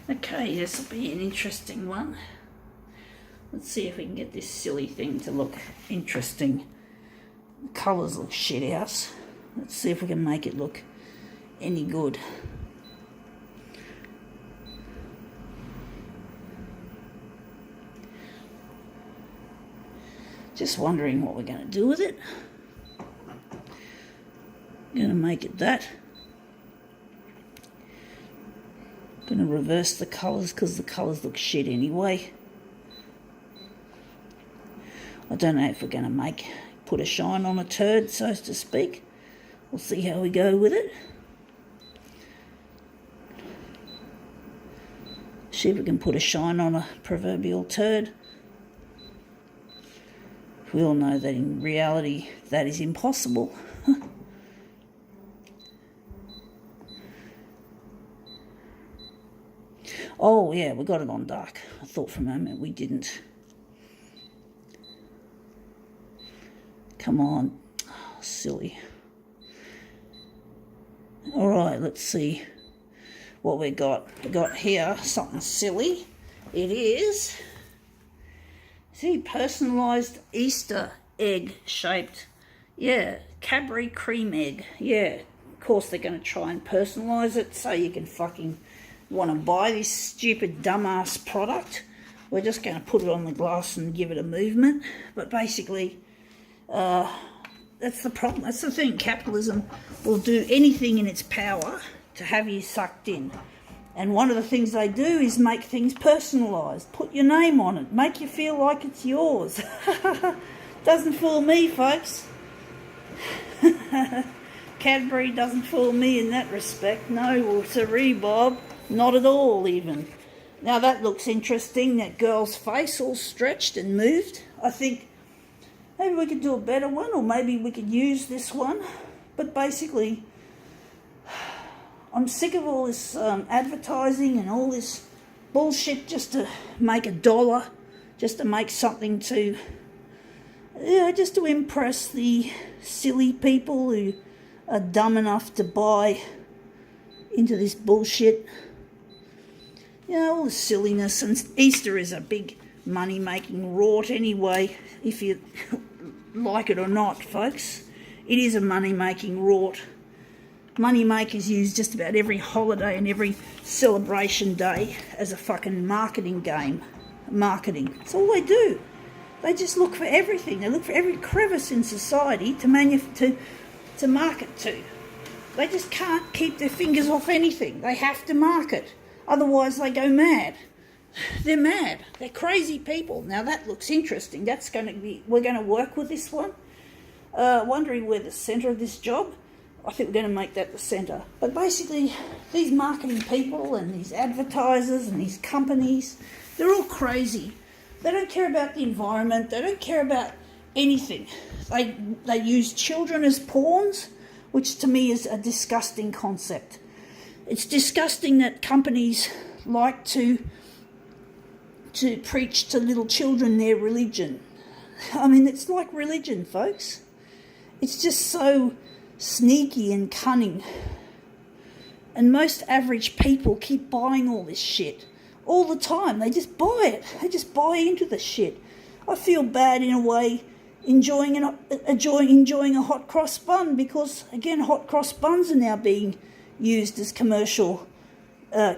Okay, this will be an interesting one. Let's see if we can get this silly thing to look interesting. The colours look shit house. Let's see if we can make it look any good. Just wondering what we're going to do with it. Going to make it that. Going to reverse the colours because the colours look shit anyway. I don't know if we're going to put a shine on a turd, so to speak. We'll see how we go with it. See if we can put a shine on a proverbial turd. We all know that in reality that is impossible. Oh yeah, we got it on dark. I thought for a moment we didn't. Come on. Oh, silly. Alright, let's see what we got. We got here something silly. It is, see, personalised Easter egg shaped. Yeah, Cadbury cream egg. Yeah, of course they're going to try and personalise it so you can fucking want to buy this stupid dumbass product. We're just going to put it on the glass and give it a movement. But basically, that's the problem. That's the thing. Capitalism will do anything in its power to have you sucked in. And one of the things they do is make things personalised. Put your name on it. Make you feel like it's yours. Doesn't fool me, folks. Cadbury doesn't fool me in that respect. No, well, siree, Bob. Not at all, even. Now that looks interesting, that girl's face all stretched and moved. I think maybe we could do a better one, or maybe we could use this one. But basically, I'm sick of all this advertising and all this bullshit just to make $1, just to make something to, just to impress the silly people who are dumb enough to buy into this bullshit. All the silliness, and Easter is a big money-making rort anyway, if you like it or not, folks. It is a money-making rort. Money-makers use just about every holiday and every celebration day as a fucking marketing game. Marketing. That's all they do. They just look for everything. They look for every crevice in society to market to. They just can't keep their fingers off anything. They have to market. Otherwise they go mad. They're mad. They're crazy people. Now that looks interesting. We're going to work with this one. Wondering where the centre of this job. I think we're going to make that the centre. But basically, these marketing people and these advertisers and these companies, they're all crazy. They don't care about the environment. They don't care about anything. They use children as pawns, which to me is a disgusting concept. It's disgusting that companies like to preach to little children their religion. I mean, it's like religion, folks. It's just so sneaky and cunning. And most average people keep buying all this shit all the time. They just buy it. They just buy into the shit. I feel bad in a way enjoying a hot cross bun because, again, hot cross buns are now being used as commercial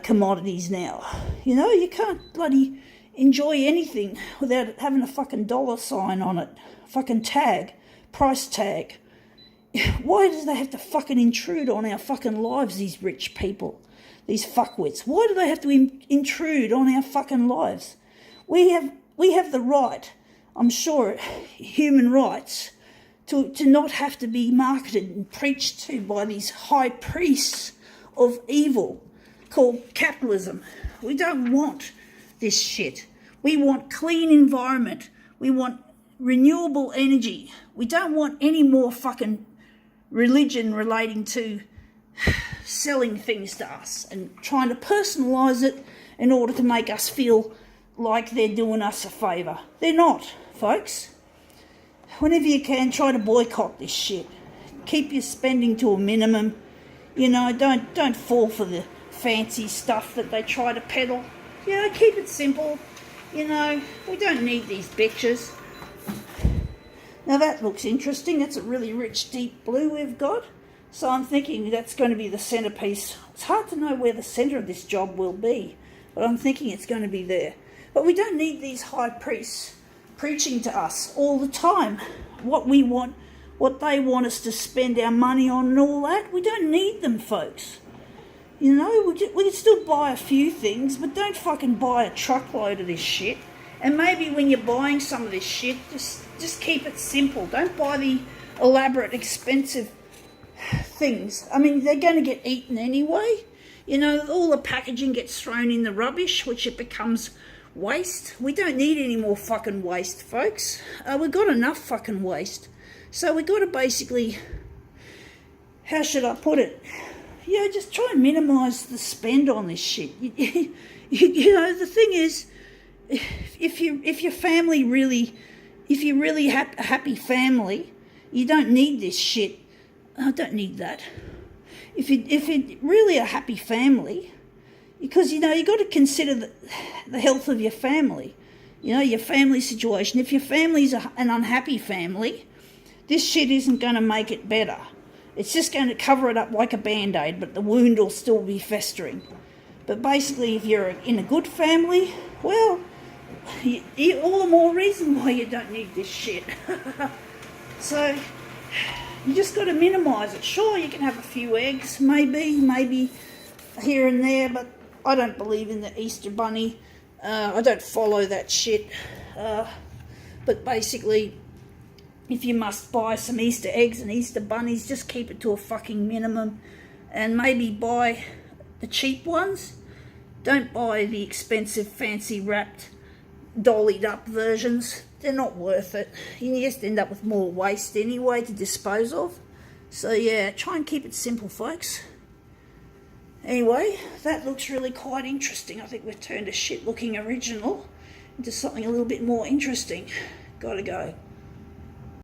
commodities now. You can't bloody enjoy anything without having a fucking dollar sign on it. Fucking tag. Price tag. Why do they have to fucking intrude on our fucking lives, these rich people? These fuckwits. Why do they have to intrude on our fucking lives? We have the right, I'm sure, human rights, to not have to be marketed and preached to by these high priests of evil called capitalism. We don't want this shit. We want clean environment. We want renewable energy. We don't want any more fucking religion relating to selling things to us and trying to personalise it in order to make us feel like they're doing us a favour. They're not, folks. Whenever you can, try to boycott this shit. Keep your spending to a minimum. Don't fall for the fancy stuff that they try to peddle. Keep it simple. We don't need these bitches. Now that looks interesting. That's a really rich deep blue we've got. So I'm thinking that's going to be the centerpiece. It's hard to know where the center of this job will be, but I'm thinking it's going to be there. But we don't need these high priests preaching to us all the time what we want, what they want us to spend our money on and all that. We don't need them, folks. We can still buy a few things, but don't fucking buy a truckload of this shit. And maybe when you're buying some of this shit, just keep it simple. Don't buy the elaborate, expensive things. I mean, they're going to get eaten anyway. All the packaging gets thrown in the rubbish, which it becomes waste. We don't need any more fucking waste, folks. We've got enough fucking waste. So we've got to basically, how should I put it? Just try and minimise the spend on this shit. The thing is, if your family really, if you're really a happy family, you don't need this shit. I don't need that. If you're really a happy family, because you got to consider the health of your family, your family situation. If your family's an unhappy family, this shit isn't going to make it better. It's just going to cover it up like a band-aid, but the wound will still be festering. But basically, if you're in a good family, well, all the more reason why you don't need this shit. So you just got to minimise it. Sure, you can have a few eggs, maybe here and there, but I don't believe in the Easter Bunny. I don't follow that shit. But basically, if you must buy some Easter eggs and Easter bunnies, just keep it to a fucking minimum. And maybe buy the cheap ones. Don't buy the expensive, fancy wrapped, dollied up versions. They're not worth it. You just end up with more waste anyway to dispose of. So try and keep it simple, folks. Anyway, that looks really quite interesting. I think we've turned a shit looking original into something a little bit more interesting. Gotta go.